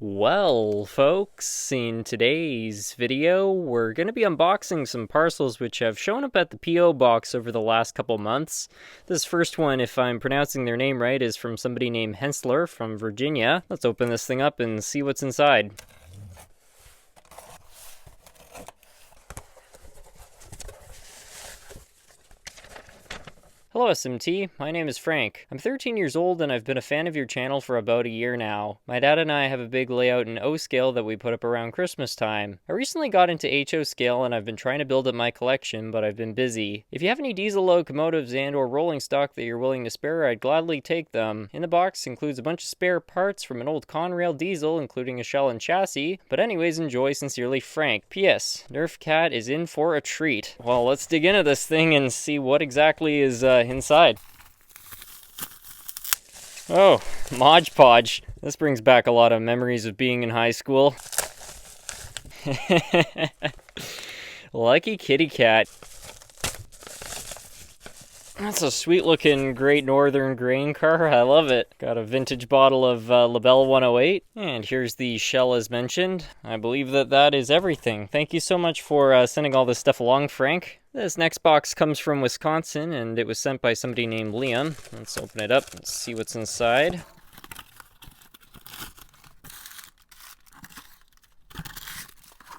Well, folks, in today's video, we're going to be unboxing some parcels which have shown up at the P.O. box over the last couple months. This first one, if I'm pronouncing their name right, is from somebody named Hensler from Virginia. Let's open this thing up and see what's inside. Hello SMT, my name is Frank. I'm 13 years old and I've been a fan of your channel for about a year now. My dad and I have a big layout in O scale that we put up around Christmas time. I recently got into HO scale and I've been trying to build up my collection, but I've been busy. If you have any diesel locomotives and or rolling stock that you're willing to spare, I'd gladly take them. In the box includes a bunch of spare parts from an old Conrail diesel, including a shell and chassis. But anyways, enjoy. Sincerely, Frank. P.S. Nerf Cat is in for a treat. Well, let's dig into this thing and see what exactly is inside. Oh, Mod Podge. This brings back a lot of memories of being in high school. Lucky kitty cat. That's a sweet looking Great Northern grain car. I love it. Got a vintage bottle of LaBelle 108. And here's the shell as mentioned. I believe that is everything. Thank you so much for sending all this stuff along, Frank. This next box comes from Wisconsin and it was sent by somebody named Liam. Let's open it up and see what's inside.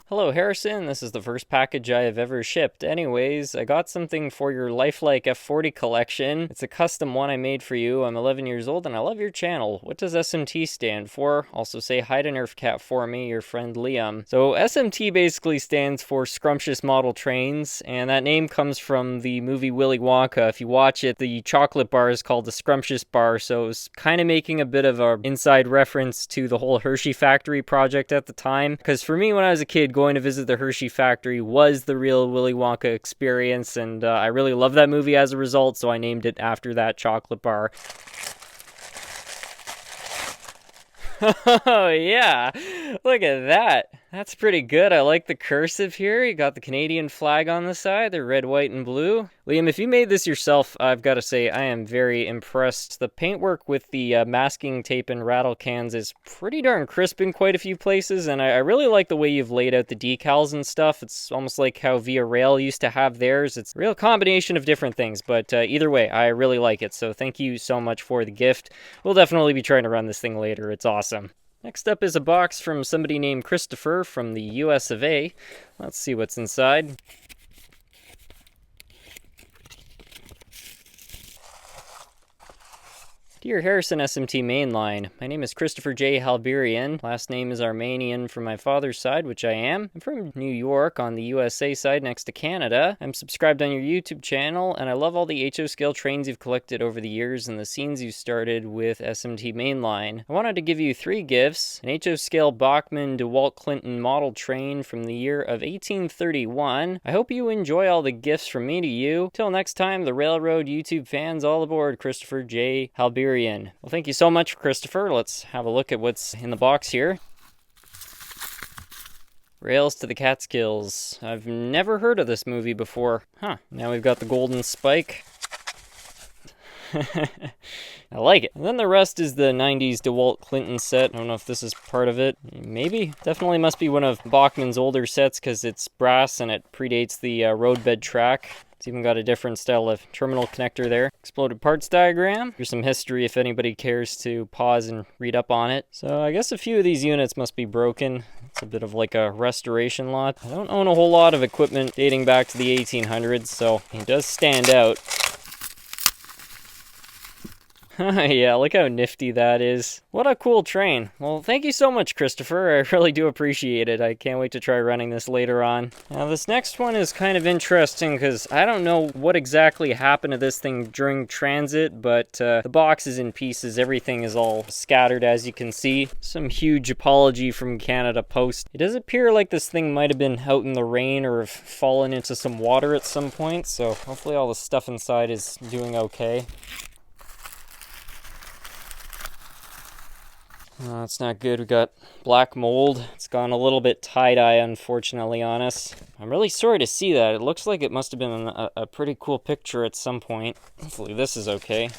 Hello Harrison, this is the first package I have ever shipped. Anyways, I got something for your lifelike F40 collection. It's a custom one I made for you. I'm 11 years old and I love your channel. What does SMT stand for? Also say hi to Nerf Cat for me, your friend Liam. So SMT basically stands for Scrumptious Model Trains, and that name comes from the movie Willy Wonka. If you watch it, the chocolate bar is called the Scrumptious bar, so it's kind of making a bit of a inside reference to the whole Hershey factory project at the time. Because for me, when I was a kid, going to visit the Hershey factory was the real Willy Wonka experience, and I really love that movie as a result, so I named it after that chocolate bar. Oh yeah, look at that. That's pretty good. I like the cursive here. You got the Canadian flag on the side, the red, white, and blue. Liam, if you made this yourself, I've got to say I am very impressed. The paintwork with the masking tape and rattle cans is pretty darn crisp in quite a few places, and I really like the way you've laid out the decals and stuff. It's almost like how Via Rail used to have theirs. It's a real combination of different things, but either way, I really like it, so thank you so much for the gift. We'll definitely be trying to run this thing later. It's awesome. Next up is a box from somebody named Christopher from the US of A. Let's see what's inside. Dear Harrison SMT Mainline, my name is Christopher J. Halberian. Last name is Armenian from my father's side, which I am. I'm from New York on the USA side next to Canada. I'm subscribed on your YouTube channel, and I love all the HO scale trains you've collected over the years and the scenes you started with SMT Mainline. I wanted to give you 3 gifts: an HO scale Bachmann DeWalt Clinton model train from the year of 1831. I hope you enjoy all the gifts from me to you. Till next time, the Railroad YouTube fans all aboard, Christopher J. Halberian. Well, thank you so much, Christopher. Let's have a look at what's in the box here. Rails to the Catskills. I've never heard of this movie before. Huh. Now we've got the golden spike. I like it. And then the rest is the 90s DeWalt Clinton set. I don't know if this is part of it. Maybe. Definitely must be one of Bachmann's older sets because it's brass and it predates the roadbed track. It's even got a different style of terminal connector there. Exploded parts diagram. Here's some history if anybody cares to pause and read up on it. So I guess a few of these units must be broken. It's a bit of like a restoration lot. I don't own a whole lot of equipment dating back to the 1800s, so it does stand out. Yeah, look how nifty that is. What a cool train. Well, thank you so much, Christopher. I really do appreciate it. I can't wait to try running this later on. Now, this next one is kind of interesting because I don't know what exactly happened to this thing during transit, but the box is in pieces. Everything is all scattered, as you can see. Some huge apology from Canada Post. It does appear like this thing might have been out in the rain or have fallen into some water at some point, so hopefully all the stuff inside is doing okay. That's not good. We got black mold. It's gone a little bit tie-dye, unfortunately, on us. I'm really sorry to see that. It looks like it must have been a pretty cool picture at some point. Hopefully this is okay.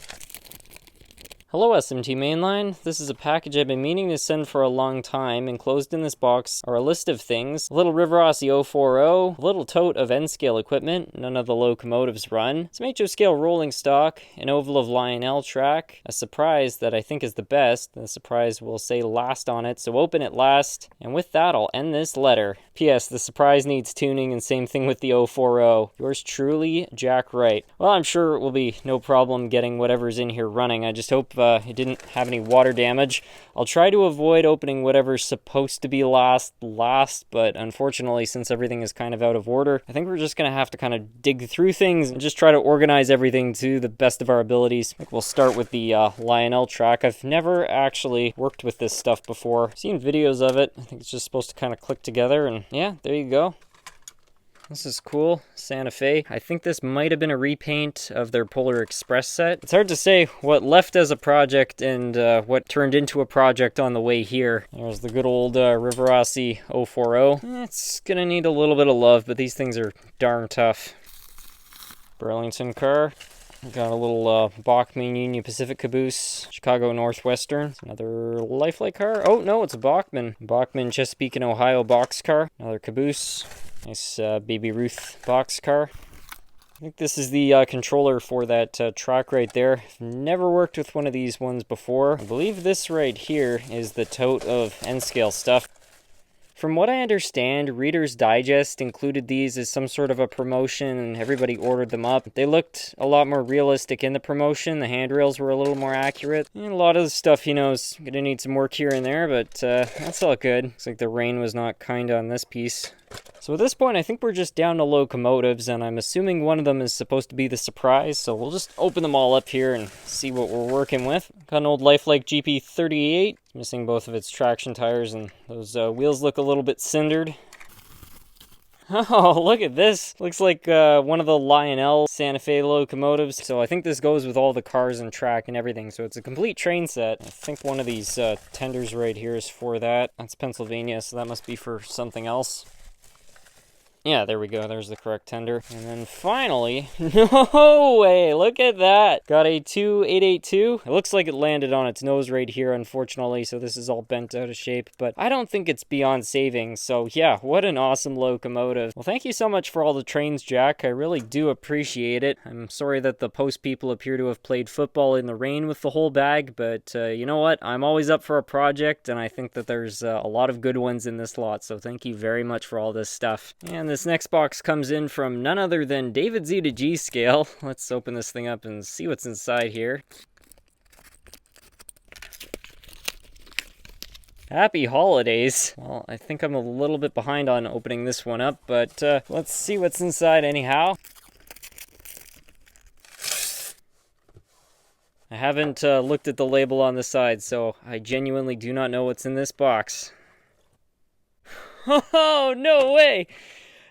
Hello SMT Mainline, this is a package I've been meaning to send for a long time. Enclosed in this box are a list of things. A little River Aussie 040, a little tote of N-scale equipment, none of the locomotives run, some HO scale rolling stock, an oval of Lionel track, a surprise that I think is the best. The surprise will say last on it, so open it last. And with that, I'll end this letter. P.S. The surprise needs tuning, and same thing with the 040. Yours truly, Jack Wright. Well, I'm sure it will be no problem getting whatever's in here running. I just hope it didn't have any water damage. I'll try to avoid opening whatever's supposed to be last, but unfortunately, since everything is kind of out of order, I think we're just going to have to kind of dig through things and just try to organize everything to the best of our abilities. I think we'll start with the Lionel track. I've never actually worked with this stuff before. I've seen videos of it. I think it's just supposed to kind of click together, and yeah, there you go. This is cool. Santa Fe. I think this might have been a repaint of their Polar Express set. It's hard to say what left as a project and what turned into a project on the way here. There's the good old River Aussie 040. It's gonna need a little bit of love, but these things are darn tough. Burlington car. Got a little Bachmann Union Pacific caboose, Chicago Northwestern. Another Lifelike car. Oh no, it's a Bachmann. Bachmann Chesapeake and Ohio boxcar. Another caboose. Nice Baby Ruth boxcar. I think this is the controller for that track right there. I've never worked with one of these ones before. I believe this right here is the tote of N-scale stuff. From what I understand, Reader's Digest included these as some sort of a promotion and everybody ordered them up. They looked a lot more realistic in the promotion. The handrails were a little more accurate. And a lot of the stuff, you know, is going to need some work here and there, but that's all good. Looks like the rain was not kind on this piece. So at this point, I think we're just down to locomotives, and I'm assuming one of them is supposed to be the surprise, so we'll just open them all up here and see what we're working with. Got an old Lifelike GP38, missing both of its traction tires, and those wheels look a little bit cindered. Oh, look at this. Looks like one of the Lionel Santa Fe locomotives. So I think this goes with all the cars and track and everything. So it's a complete train set. I think one of these tenders right here is for that. That's Pennsylvania, so that must be for something else. Yeah, there we go. There's the correct tender. And then finally, no way, look at that. Got a 2882. It looks like it landed on its nose right here, unfortunately, so this is all bent out of shape, but I don't think it's beyond saving. So yeah, what an awesome locomotive. Well, thank you so much for all the trains, Jack. I really do appreciate it. I'm sorry that the post people appear to have played football in the rain with the whole bag, but you know what? I'm always up for a project, and I think that there's a lot of good ones in this lot, so thank you very much for all this stuff. And this next box comes in from none other than David Z to G scale. Let's open this thing up and see what's inside here. Happy holidays. Well, I think I'm a little bit behind on opening this one up, but let's see what's inside anyhow. I haven't looked at the label on the side, so I genuinely do not know what's in this box. Oh, no way!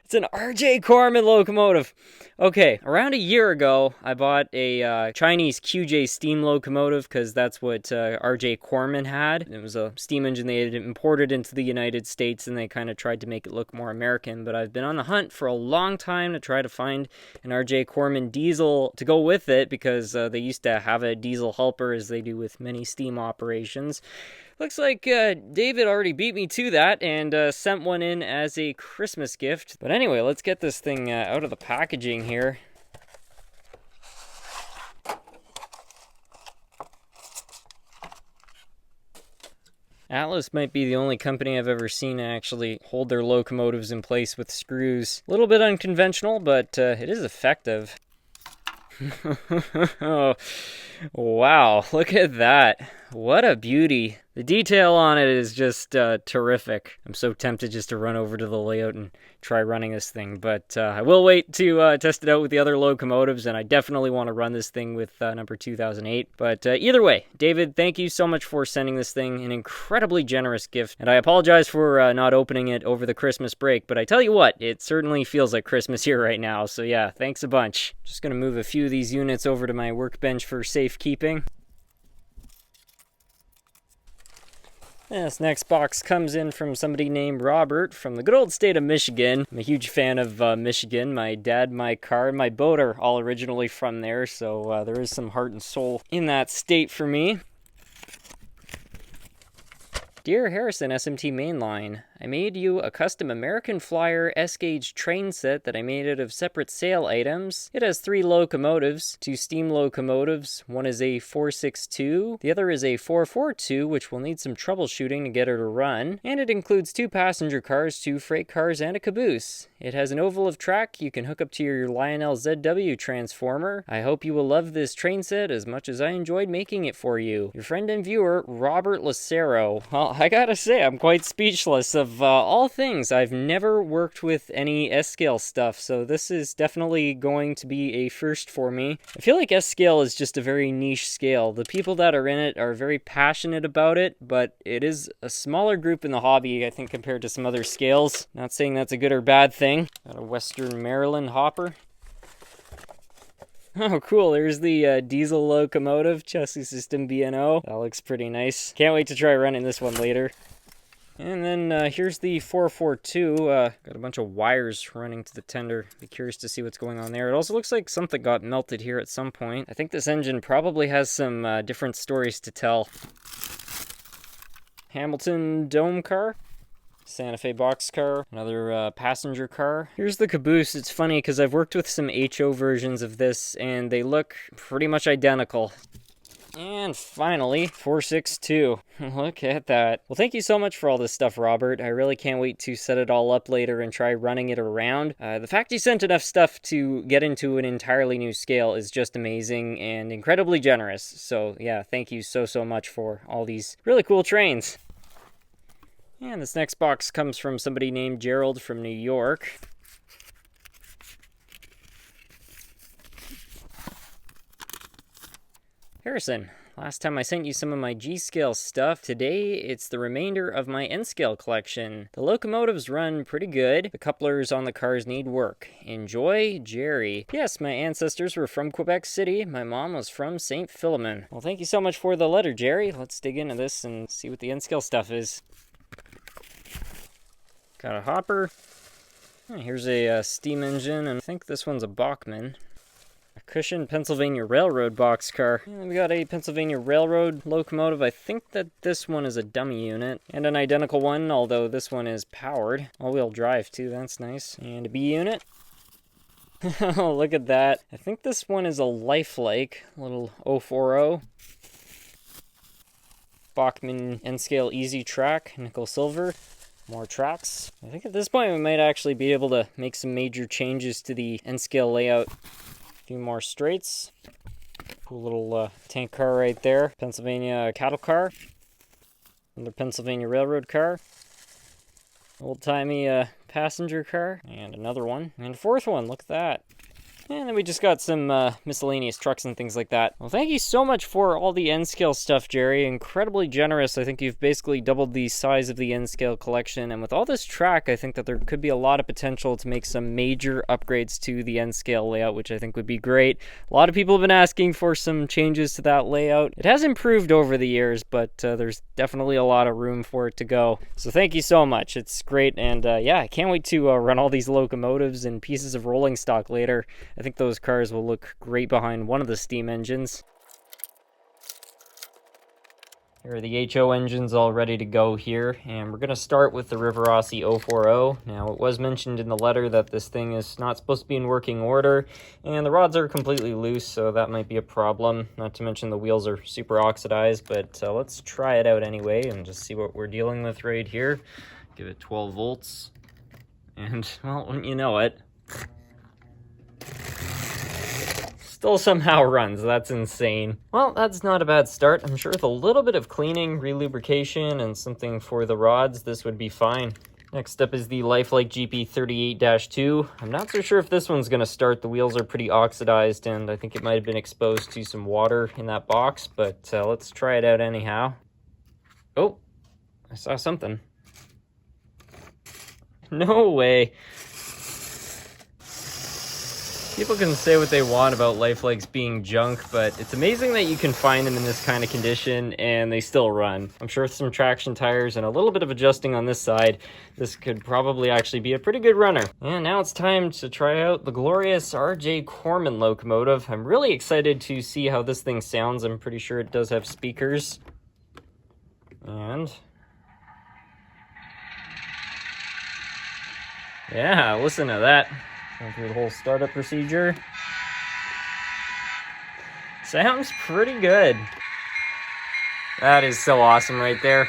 It's an RJ Corman locomotive. Okay, around a year ago, I bought a Chinese QJ steam locomotive because that's what RJ Corman had. It was a steam engine they had imported into the United States, and they kind of tried to make it look more American. But I've been on the hunt for a long time to try to find an RJ Corman diesel to go with it because they used to have a diesel helper, as they do with many steam operations. Looks like David already beat me to that and sent one in as a Christmas gift. But anyway, let's get this thing out of the packaging here. Atlas might be the only company I've ever seen actually hold their locomotives in place with screws. A little bit unconventional, but it is effective. Oh, wow, look at that. What a beauty. The detail on it is just terrific. I'm so tempted just to run over to the layout and try running this thing, but I will wait to test it out with the other locomotives, and I definitely want to run this thing with number 2008. But either way, David, thank you so much for sending this thing, an incredibly generous gift, and I apologize for not opening it over the Christmas break, but I tell you what, it certainly feels like Christmas here right now, so yeah, thanks a bunch. Just gonna move a few of these units over to my workbench for safekeeping. This next box comes in from somebody named Robert from the good old state of Michigan. I'm a huge fan of Michigan. My dad, my car, and my boat are all originally from there, so there is some heart and soul in that state for me. Dear Harrison, SMT Mainline, I made you a custom American Flyer S-gauge train set that I made out of separate sail items. It has 3 locomotives, 2 steam locomotives. One is a 462, the other is a 442, which will need some troubleshooting to get her to run. And it includes 2 passenger cars, 2 freight cars, and a caboose. It has an oval of track you can hook up to your Lionel ZW transformer. I hope you will love this train set as much as I enjoyed making it for you. Your friend and viewer, Robert Lucero. Well, I gotta say, I'm quite speechless of all things. I've never worked with any S-scale stuff, so this is definitely going to be a first for me. I feel like S-scale is just a very niche scale. The people that are in it are very passionate about it, but it is a smaller group in the hobby, I think, compared to some other scales. Not saying that's a good or bad thing. Got a Western Maryland hopper. Oh, cool. There's the diesel locomotive, chassis system B&O. That looks pretty nice. Can't wait to try running this one later. And then here's the 442. Got a bunch of wires running to the tender. Be curious to see what's going on there. It also looks like something got melted here at some point. I think this engine probably has some different stories to tell. Hamilton Dome car. Santa Fe boxcar, another passenger car. Here's the caboose. It's funny because I've worked with some HO versions of this and they look pretty much identical. And finally, 462. Look at that. Well, thank you so much for all this stuff, Robert. I really can't wait to set it all up later and try running it around. The fact you sent enough stuff to get into an entirely new scale is just amazing and incredibly generous. So yeah, thank you so much for all these really cool trains. And this next box comes from somebody named Gerald from New York. Harrison, last time I sent you some of my G-scale stuff. Today, it's the remainder of my N-scale collection. The locomotives run pretty good. The couplers on the cars need work. Enjoy, Jerry. Yes, my ancestors were from Quebec City. My mom was from St. Philemon. Well, thank you so much for the letter, Jerry. Let's dig into this and see what the N-scale stuff is. Got a hopper. Here's a steam engine, and I think this one's a Bachmann. A cushioned Pennsylvania Railroad boxcar. And we got a Pennsylvania Railroad locomotive. I think that this one is a dummy unit. And an identical one, although this one is powered. All-wheel drive, too. That's nice. And a B unit. Oh, look at that. I think this one is a lifelike. Little 040. Bachmann N-scale Easy Track, nickel silver. More tracks. I think at this point we might actually be able to make some major changes to the N-scale layout. A few more straights. Cool little tank car right there. Pennsylvania cattle car. Another Pennsylvania Railroad car. Old-timey passenger car. And another one. And a fourth one. Look at that. And then we just got some miscellaneous trucks and things like that. Well, thank you so much for all the N-scale stuff, Jerry. Incredibly generous. I think you've basically doubled the size of the N-scale collection. And with all this track, I think that there could be a lot of potential to make some major upgrades to the N-scale layout, which I think would be great. A lot of people have been asking for some changes to that layout. It has improved over the years, but there's definitely a lot of room for it to go. So thank you so much. It's great. And yeah, I can't wait to run all these locomotives and pieces of rolling stock later. I think those cars will look great behind one of the steam engines. Here are the HO engines all ready to go here, and we're going to start with the Rivarossi 040. Now, it was mentioned in the letter that this thing is not supposed to be in working order, and the rods are completely loose, so that might be a problem. Not to mention the wheels are super oxidized, but let's try it out anyway and just see what we're dealing with right here. Give it 12 volts, and, well, wouldn't you know it, still somehow runs. That's insane. Well, that's not a bad start. I'm sure with a little bit of cleaning, relubrication, and something for the rods, this would be fine. Next up is the Lifelike GP38-2. I'm not so sure if this one's going to start. The wheels are pretty oxidized, and I think it might have been exposed to some water in that box, but let's try it out anyhow. Oh, I saw something. No way. People can say what they want about lifelikes being junk, but it's amazing that you can find them in this kind of condition and they still run. I'm sure with some traction tires and a little bit of adjusting on this side, this could probably actually be a pretty good runner. And now it's time to try out the glorious RJ Corman locomotive. I'm really excited to see how this thing sounds. I'm pretty sure it does have speakers. And yeah, listen to that. Going through the whole startup procedure. Sounds pretty good. That is so awesome right there.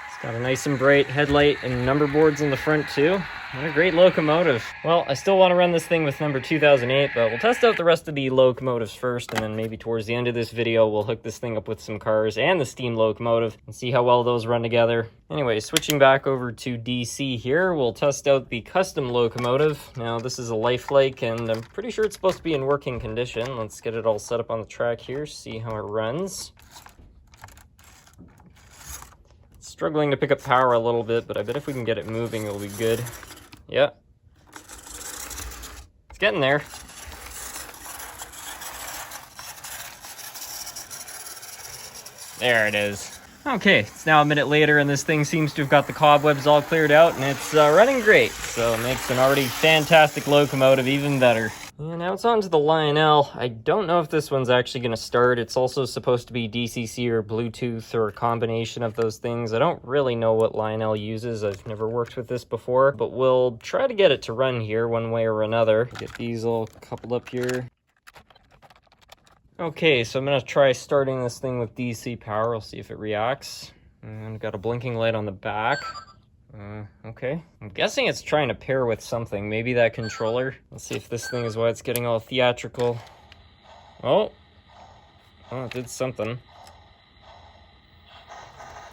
It's got a nice and bright headlight and number boards in the front too. What a great locomotive. Well, I still want to run this thing with number 2008, but we'll test out the rest of the locomotives first, and then maybe towards the end of this video, we'll hook this thing up with some cars and the steam locomotive and see how well those run together. Anyway, switching back over to DC here, we'll test out the custom locomotive. Now, this is a lifelike, and I'm pretty sure it's supposed to be in working condition. Let's get it all set up on the track here, see how it runs. Struggling to pick up power a little bit, but I bet if we can get it moving, it'll be good. Yeah. It's getting there. There it is. Okay, it's now a minute later and this thing seems to have got the cobwebs all cleared out and it's running great. So it makes an already fantastic locomotive even better. And now it's on to the Lionel. I don't know if this one's actually going to start. It's also supposed to be DCC or Bluetooth or a combination of those things. I don't really know what Lionel uses. I've never worked with this before, but we'll try to get it to run here one way or another. Get these all coupled up here. Okay, so I'm going to try starting this thing with DC power. I'll see if it reacts. And got a blinking light on the back. Okay. I'm guessing it's trying to pair with something. Maybe that controller. Let's see if this thing is why it's getting all theatrical. Oh, it did something.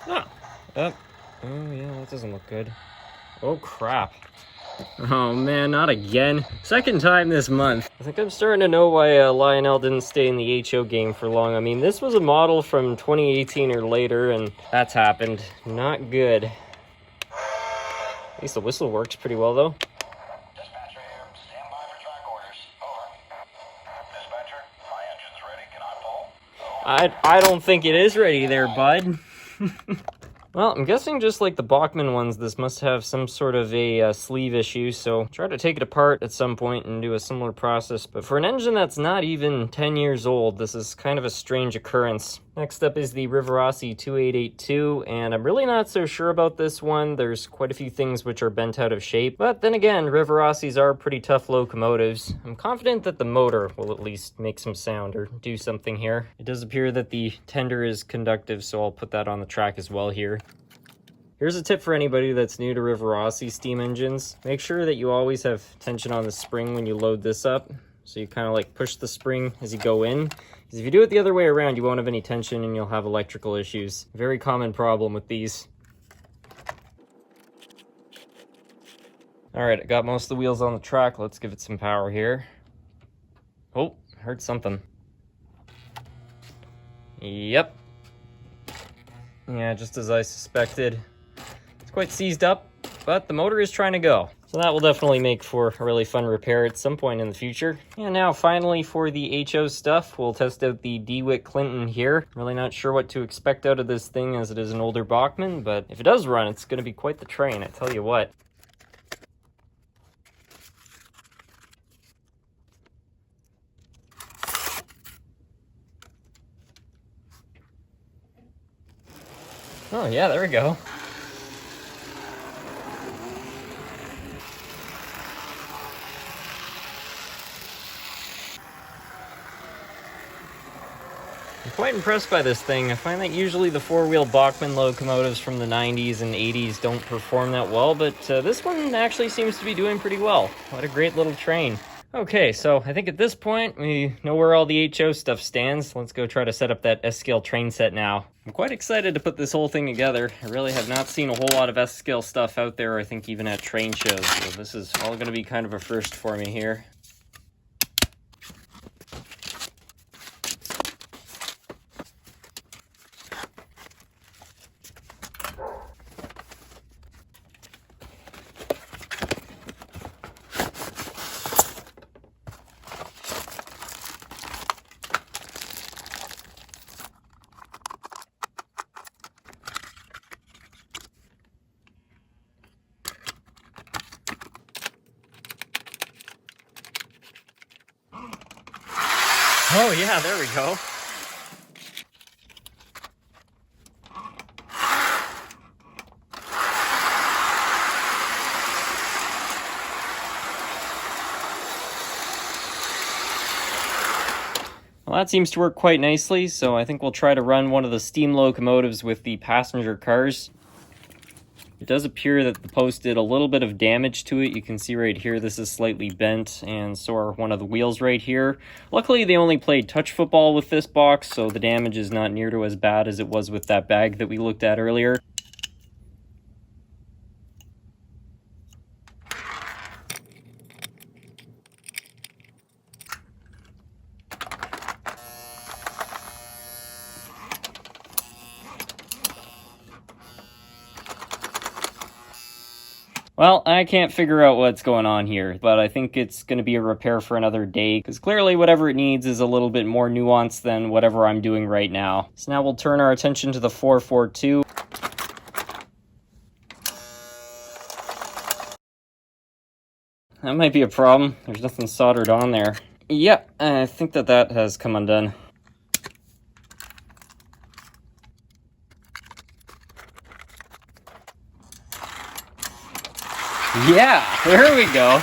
Oh, yeah, that doesn't look good. Oh, crap. Oh, man, not again. Second time this month. I think I'm starting to know why Lionel didn't stay in the HO game for long. I mean, this was a model from 2018 or later, and that's happened. Not good. At least the whistle works pretty well, though. Dispatcher here. Stand by for track orders. Over. Dispatcher, my engine's ready. Can I pull? I don't think it is ready there, bud. Well, I'm guessing just like the Bachmann ones, this must have some sort of a sleeve issue, so try to take it apart at some point and do a similar process. But for an engine that's not even 10 years old, this is kind of a strange occurrence. Next up is the Rivarossi 2882, and I'm really not so sure about this one. There's quite a few things which are bent out of shape, but then again, Rivarossis are pretty tough locomotives. I'm confident that the motor will at least make some sound or do something here. It does appear that the tender is conductive, so I'll put that on the track as well here. Here's a tip for anybody that's new to Rivarossi steam engines. Make sure that you always have tension on the spring when you load this up. So you kind of like push the spring as you go in. Because if you do it the other way around, you won't have any tension and you'll have electrical issues. Very common problem with these. All right, I got most of the wheels on the track. Let's give it some power here. Oh, heard something. Yep. Yeah, just as I suspected. It's quite seized up, but the motor is trying to go. So that will definitely make for a really fun repair at some point in the future. And now finally for the HO stuff, we'll test out the DeWitt Clinton here. Really not sure what to expect out of this thing as it is an older Bachmann, but if it does run, it's going to be quite the train, I tell you what. Oh yeah, there we go. I'm quite impressed by this thing. I find that usually the four-wheel Bachmann locomotives from the 90s and 80s don't perform that well, but this one actually seems to be doing pretty well. What a great little train. Okay, so I think at this point we know where all the HO stuff stands. Let's go try to set up that S-scale train set now. I'm quite excited to put this whole thing together. I really have not seen a whole lot of S-scale stuff out there, I think even at train shows, so this is all going to be kind of a first for me here. Oh yeah, there we go. Well, that seems to work quite nicely, so I think we'll try to run one of the steam locomotives with the passenger cars. It does appear that the post did a little bit of damage to it. You can see right here this is slightly bent, and so are one of the wheels right here. Luckily they only played touch football with this box, so the damage is not near to as bad as it was with that bag that we looked at earlier. Well, I can't figure out what's going on here, but I think it's going to be a repair for another day, because clearly whatever it needs is a little bit more nuanced than whatever I'm doing right now. So now we'll turn our attention to the 442. That might be a problem. There's nothing soldered on there. Yep, I think that has come undone. Yeah, there we go.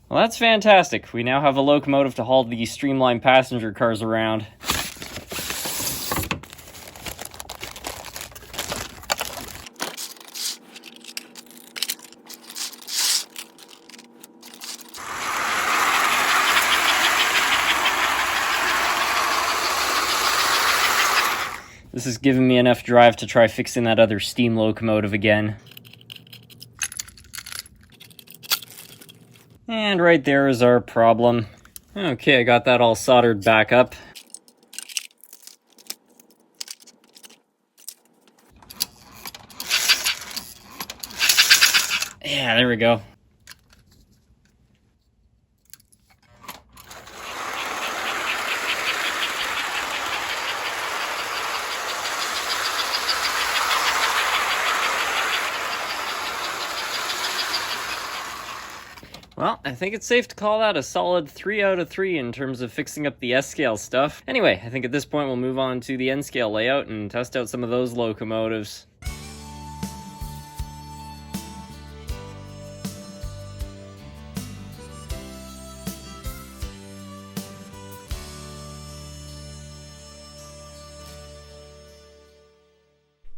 Well, that's fantastic. We now have a locomotive to haul the streamlined passenger cars around. This has given me enough drive to try fixing that other steam locomotive again. And right there is our problem. Okay, I got that all soldered back up. Yeah, there we go. Well, I think it's safe to call that a solid 3 out of 3 in terms of fixing up the S-scale stuff. Anyway, I think at this point we'll move on to the N-scale layout and test out some of those locomotives.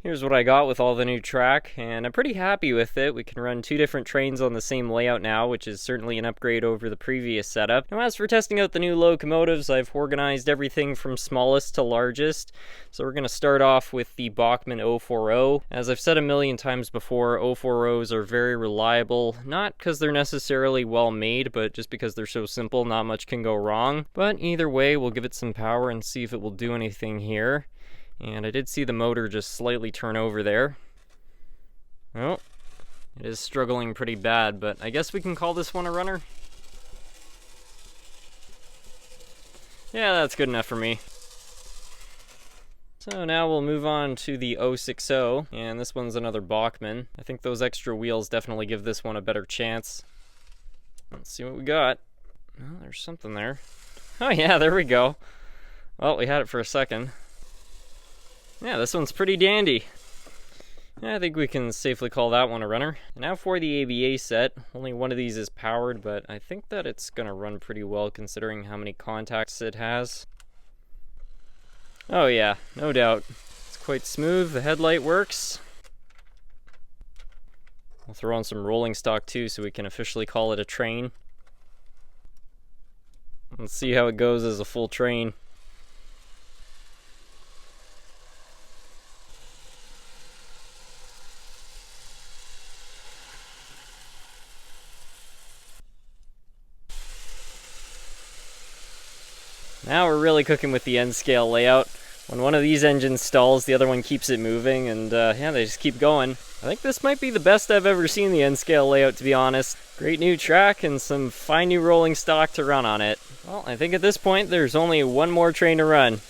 Here's what I got with all the new track, and I'm pretty happy with it. We can run 2 different trains on the same layout now, which is certainly an upgrade over the previous setup. Now, as for testing out the new locomotives, I've organized everything from smallest to largest. So we're going to start off with the Bachmann 040. As I've said a million times before, 040s are very reliable, not because they're necessarily well made, but just because they're so simple, not much can go wrong. But either way, we'll give it some power and see if it will do anything here. And I did see the motor just slightly turn over there. Oh, it is struggling pretty bad, but I guess we can call this one a runner. Yeah, that's good enough for me. So now we'll move on to the 060, and this one's another Bachmann. I think those extra wheels definitely give this one a better chance. Let's see what we got. Oh, there's something there. Oh yeah, there we go. Well, we had it for a second. Yeah, this one's pretty dandy. I think we can safely call that one a runner. Now for the ABA set. Only one of these is powered, but I think that it's going to run pretty well considering how many contacts it has. Oh yeah, no doubt. It's quite smooth, the headlight works. We'll throw on some rolling stock too so we can officially call it a train. Let's see how it goes as a full train. Now we're really cooking with the N-scale layout. When one of these engines stalls, the other one keeps it moving, and yeah, they just keep going. I think this might be the best I've ever seen the N-scale layout, to be honest. Great new track and some fine new rolling stock to run on it. Well, I think at this point there's only one more train to run.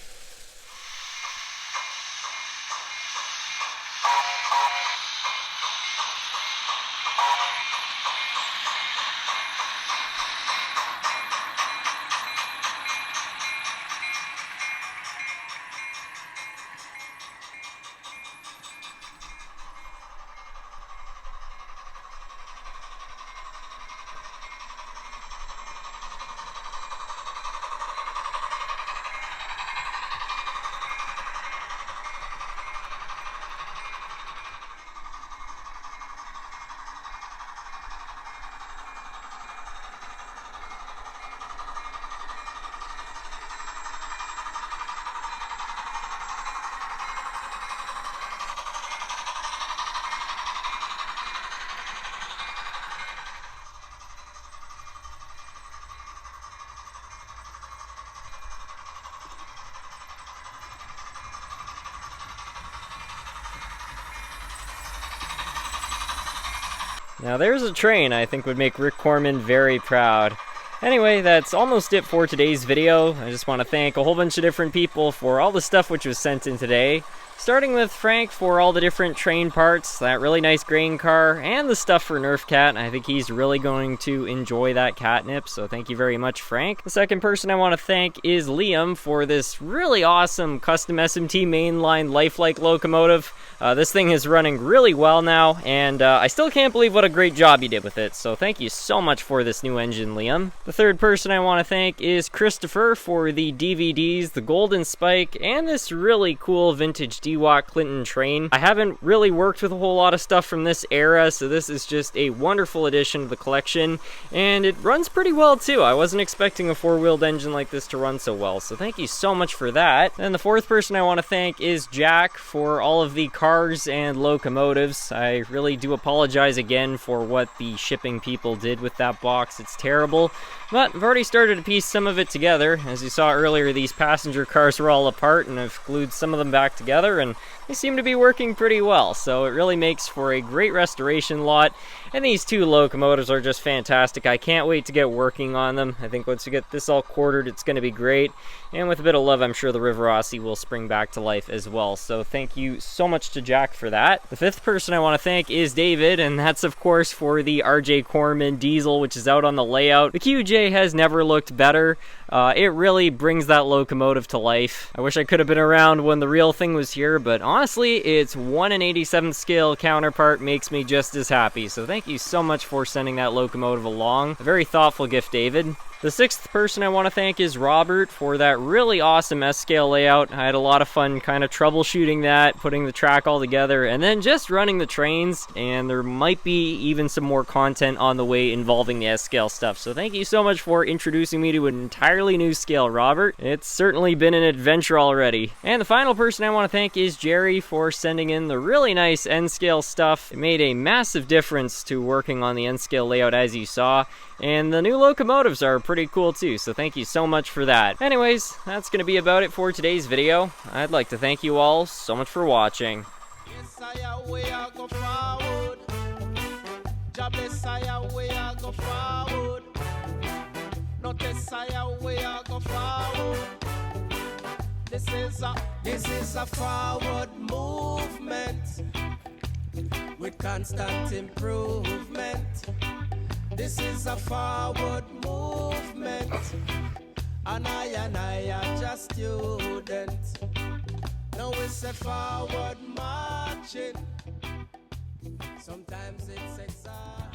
Now there's a train I think would make Rick Corman very proud. Anyway, that's almost it for today's video. I just want to thank a whole bunch of different people for all the stuff which was sent in today. Starting with Frank for all the different train parts, that really nice grain car, and the stuff for Nerf Cat. I think he's really going to enjoy that catnip, so thank you very much, Frank. The second person I want to thank is Liam for this really awesome custom SMT mainline lifelike locomotive. This thing is running really well now, and I still can't believe what a great job you did with it, so thank you so much for this new engine, Liam. The third person I want to thank is Christopher for the DVDs, the Golden Spike, and this really cool vintage DeWalt Clinton train. I haven't really worked with a whole lot of stuff from this era, so this is just a wonderful addition to the collection, and it runs pretty well too. I wasn't expecting a four-wheeled engine like this to run so well, so thank you so much for that. And the fourth person I want to thank is Jack for all of the cars and locomotives. I really do apologize again for what the shipping people did with that box. It's terrible, but I've already started to piece some of it together. As you saw earlier, these passenger cars were all apart, and I've glued some of them back together, and they seem to be working pretty well, so it really makes for a great restoration lot. And these two locomotives are just fantastic. I can't wait to get working on them. I think once we get this all quartered, it's going to be great. And with a bit of love, I'm sure the River Aussie will spring back to life as well. So thank you so much to Jack for that. The fifth person I want to thank is David, and that's of course for the RJ Corman diesel, which is out on the layout. The QJ has never looked better. It really brings that locomotive to life. I wish I could have been around when the real thing was here, but honestly, its 1 in 87th scale counterpart makes me just as happy. So thank you so much for sending that locomotive along. A very thoughtful gift, David. The sixth person I want to thank is Robert for that really awesome S-scale layout. I had a lot of fun kind of troubleshooting that, putting the track all together, and then just running the trains, and there might be even some more content on the way involving the S-scale stuff. So thank you so much for introducing me to an entirely new scale, Robert. It's certainly been an adventure already. And the final person I want to thank is Jerry for sending in the really nice N-scale stuff. It made a massive difference to working on the N-scale layout, as you saw. And the new locomotives are pretty cool too, so thank you so much for that. Anyways, that's going to be about it for today's video. I'd like to thank you all so much for watching. Yes, I go forward. Jobless, I go forward. Notice, I go forward. This is a forward movement with constant improvement. This is a forward movement, and I are just students. Now it's a forward marching. Sometimes it's exhausting.